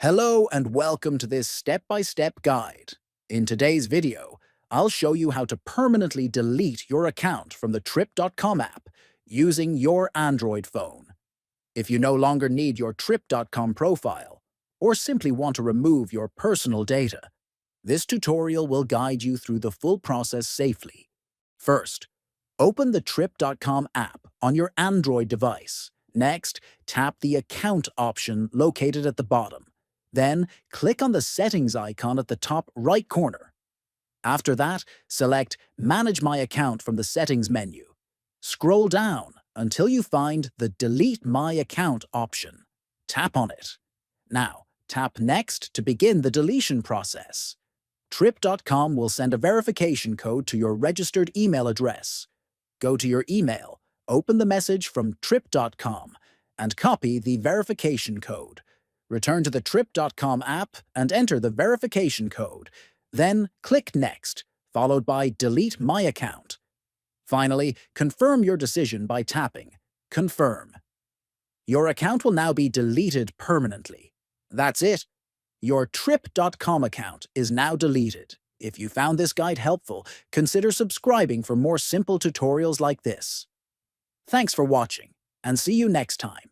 Hello and welcome to this step-by-step guide. In today's video, I'll show you how to permanently delete your account from the Trip.com app using your Android phone. If you no longer need your Trip.com profile, or simply want to remove your personal data, this tutorial will guide you through the full process safely. First, open the Trip.com app on your Android device. Next, tap the Account option located at the bottom. Then, click on the Settings icon at the top right corner. After that, select Manage My Account from the Settings menu. Scroll down until you find the Delete My Account option. Tap on it. Now, tap Next to begin the deletion process. Trip.com will send a verification code to your registered email address. Go to your email, open the message from Trip.com, and copy the verification code. Return to the Trip.com app and enter the verification code. Then click Next, followed by Delete My Account. Finally, confirm your decision by tapping Confirm. Your account will now be deleted permanently. That's it. Your Trip.com account is now deleted. If you found this guide helpful, consider subscribing for more simple tutorials like this. Thanks for watching, and see you next time.